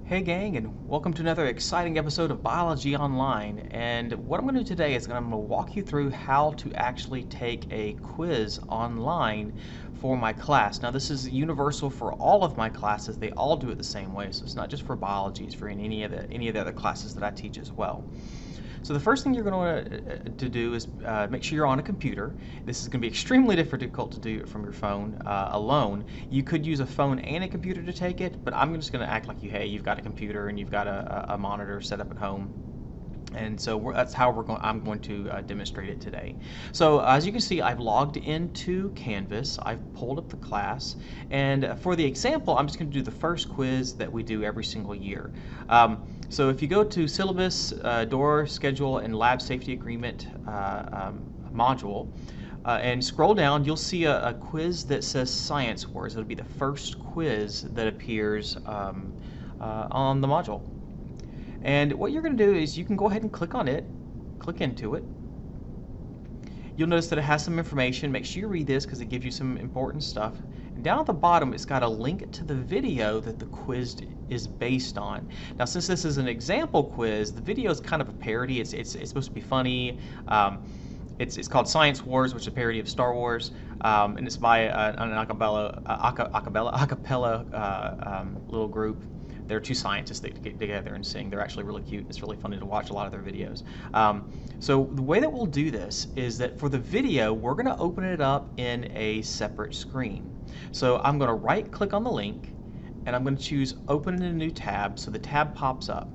Hey gang, and welcome to another exciting episode of Biology Online. And what I'm going to do today is I'm going to walk you through how to actually take a quiz online for my class. Now this is universal for all of my classes. They all do it the same way, so it's not just for biology, it's for any of the other classes that I teach as well. So the first thing you're going to do is make sure you're on a computer. This is going to be extremely difficult to do it from your phone alone. You could use a phone and a computer to take it, but I'm just going to act like you've got a computer and you've got a monitor set up at home. And so that's how I'm going to demonstrate it today. So as you can see, I've logged into Canvas. I've pulled up the class, and for the example, I'm just going to do the first quiz that we do every single year. So if you go to Syllabus, Door, Schedule, and Lab Safety Agreement module, and scroll down, you'll see a quiz that says Science Wars. It'll be the first quiz that appears on the module. And what you're going to do is you can go ahead and click on it, click into it. You'll notice that it has some information. Make sure you read this because it gives you some important stuff. And down at the bottom, it's got a link to the video that the quiz is based on. Now, since this is an example quiz, the video is kind of a parody. It's supposed to be funny. It's called Science Wars, which is a parody of Star Wars, and it's by an a cappella little group. There are two scientists that get together and sing. They're actually really cute. It's really funny to watch a lot of their videos. So the way that we'll do this is that for the video, we're going to open it up in a separate screen. So I'm going to right click on the link, and I'm going to choose Open in a New Tab, so the tab pops up.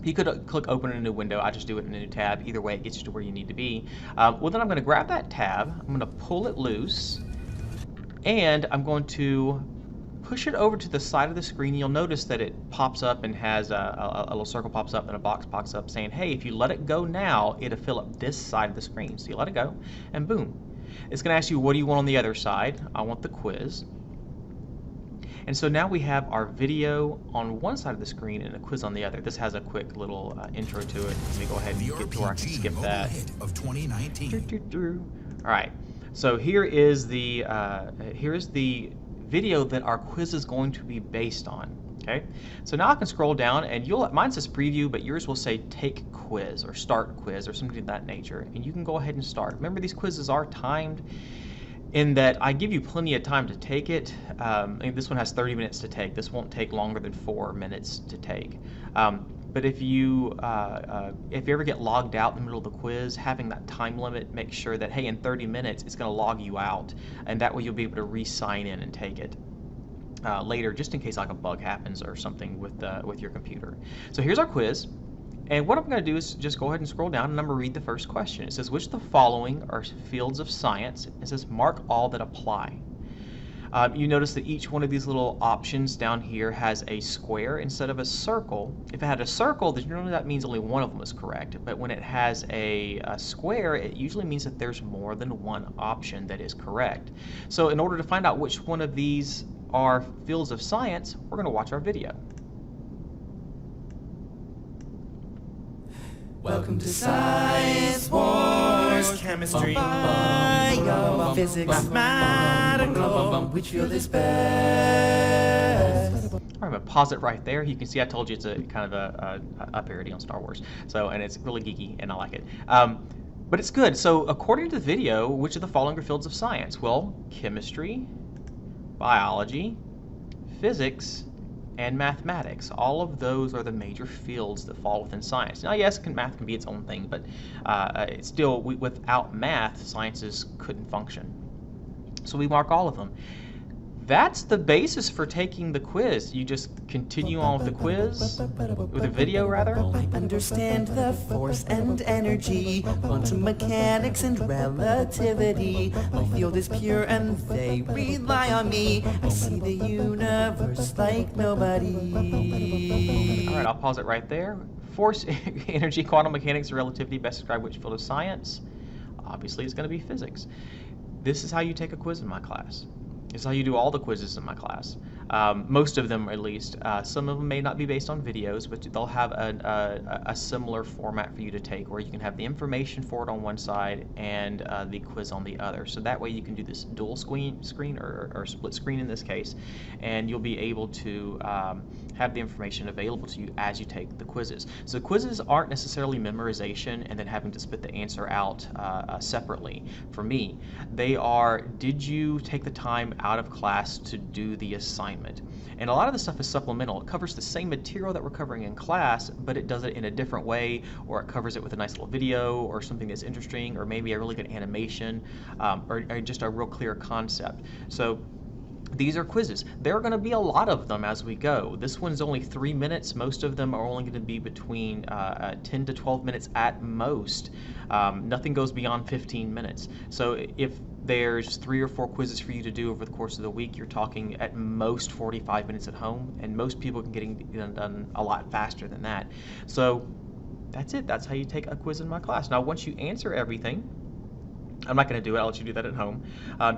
You could click Open in a new window. I just do it in a new tab. Either way, it gets you to where you need to be. Well, then I'm going to grab that tab. I'm going to pull it loose, and I'm going to push it over to the side of the screen. You'll notice that it pops up and has a little circle pops up and a box pops up saying, hey, if you let it go now, it'll fill up this side of the screen. So you let it go, and boom. It's going to ask you, what do you want on the other side? I want the quiz. And so now we have our video on one side of the screen and a quiz on the other. This has a quick little intro to it. Let me go ahead and get to where I can skip that. Of 2019. All right. So here is the video that our quiz is going to be based on. Okay, so now I can scroll down, and mine says preview, but yours will say take quiz or start quiz or something of that nature, and you can go ahead and start. Remember, these quizzes are timed in that I give you plenty of time to take it. This one has 30 minutes to take. This won't take longer than 4 minutes to take. But if you ever get logged out in the middle of the quiz, having that time limit makes sure that, hey, in 30 minutes, it's going to log you out. And that way you'll be able to re-sign in and take it later, just in case like a bug happens or something with your computer. So here's our quiz. And what I'm going to do is just go ahead and scroll down, and I'm going to read the first question. It says, which of the following are fields of science? It says, mark all that apply. You notice that each one of these little options down here has a square instead of a circle. If it had a circle, then normally that means only one of them is correct. But when it has a square, it usually means that there's more than one option that is correct. So in order to find out which one of these are fields of science, we're going to watch our video. Welcome to Science Wars, chemistry, bio, physics, medical, which field is best? All right, I'm going to pause it right there. You can see I told you it's a kind of a parody on Star Wars. So, and it's really geeky, and I like it. But it's good. So according to the video, which of the following are fields of science? Well, chemistry, biology, physics, and mathematics. All of those are the major fields that fall within science. Now, yes, math can be its own thing, but it's still, without math, sciences couldn't function. So we mark all of them. That's the basis for taking the quiz. You just continue on with the quiz, with the video rather. I understand the force and energy, quantum mechanics and relativity. My field is pure and they rely on me. I see the universe like nobody. All right, I'll pause it right there. Force, energy, quantum mechanics, and relativity best describe which field of science? Obviously, it's going to be physics. This is how you take a quiz in my class. It's how you do all the quizzes in my class. Most of them, at least. Some of them may not be based on videos, but they'll have a similar format for you to take, where you can have the information for it on one side and the quiz on the other. So that way you can do this dual screen or split screen in this case, and you'll be able to have the information available to you as you take the quizzes. So quizzes aren't necessarily memorization and then having to spit the answer out separately. For me, they are, did you take the time out of class to do the assignment? And a lot of the stuff is supplemental. It covers the same material that we're covering in class, but it does it in a different way, or it covers it with a nice little video or something that's interesting, or maybe a really good animation, or just a real clear concept. So these are quizzes. There are going to be a lot of them as we go. This one's only 3 minutes. Most of them are only going to be between 10 to 12 minutes at most. Nothing goes beyond 15 minutes. So if there's 3 or 4 quizzes for you to do over the course of the week, you're talking at most 45 minutes at home, and most people can get done a lot faster than that. So that's it. That's how you take a quiz in my class. Now, once you answer everything, I'm not going to do it. I'll let you do that at home.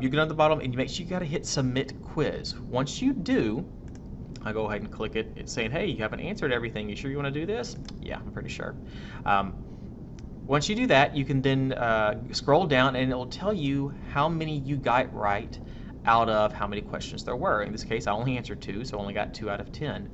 You get on the bottom and you make sure you got to hit submit quiz. Once you do, I go ahead and click it. It's saying, hey, you haven't answered everything. You sure you want to do this? Yeah, I'm pretty sure. Once you do that, you can then scroll down and it will tell you how many you got right out of how many questions there were. In this case, I only answered 2, so I only got 2 out of 10.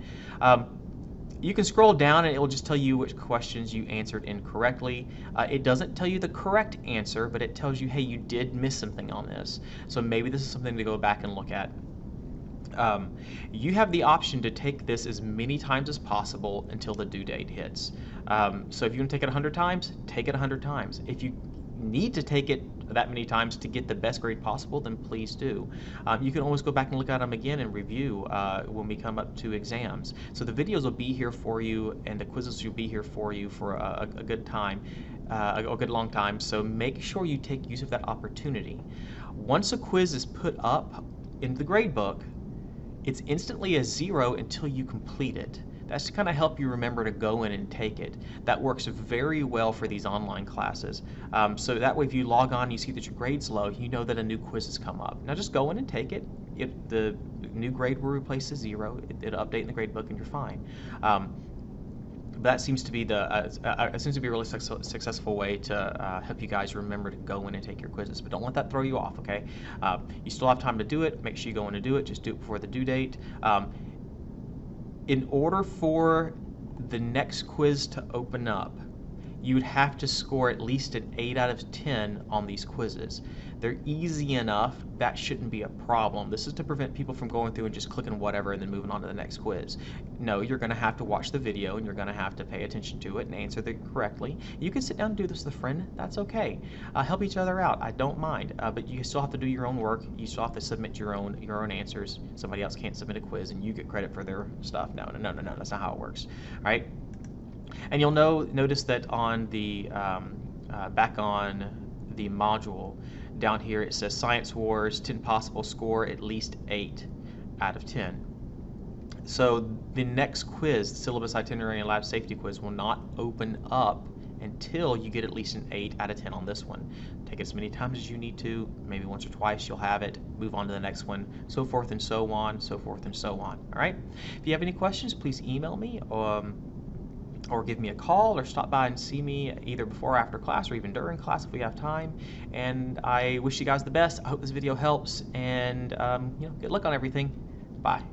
You can scroll down and it will just tell you which questions you answered incorrectly. It doesn't tell you the correct answer, but it tells you, hey, you did miss something on this. So maybe this is something to go back and look at. You have the option to take this as many times as possible until the due date hits. So if you want to take it 100 times, take it 100 times. If you need to take it that many times to get the best grade possible, then please do. You can always go back and look at them again and review when we come up to exams. So the videos will be here for you, and the quizzes will be here for you for a good time, a good long time. So make sure you take use of that opportunity. Once a quiz is put up in the grade book, it's instantly a 0 until you complete it. That's to kind of help you remember to go in and take it. That works very well for these online classes. So that way, if you log on and you see that your grade's low, you know that a new quiz has come up. Now just go in and take it. If the new grade will replace the 0, it'll update in the grade book and you're fine. That seems to be a really successful way to help you guys remember to go in and take your quizzes. But don't let that throw you off, okay? You still have time to do it. Make sure you go in and do it. Just do it before the due date. In order for the next quiz to open up, you would have to score at least an 8 out of 10 on these quizzes. They're easy enough. That shouldn't be a problem. This is to prevent people from going through and just clicking whatever and then moving on to the next quiz. No, you're going to have to watch the video and you're going to have to pay attention to it and answer it correctly. You can sit down and do this with a friend. That's okay. Help each other out. I don't mind. But you still have to do your own work. You still have to submit your own answers. Somebody else can't submit a quiz and you get credit for their stuff. No. That's not how it works. All right? And you'll notice that on the back on the module down here it says Science Wars 10 possible, score at least 8 out of 10. So the next quiz, the syllabus itinerary and lab safety quiz, will not open up until you get at least an 8 out of 10 on this one. Take it as many times as you need to, maybe once or twice you'll have it, move on to the next one, so forth and so on, so forth and so on. All right? If you have any questions, please email me or give me a call or stop by and see me either before or after class or even during class if we have time. And I wish you guys the best. I hope this video helps, and good luck on everything. Bye.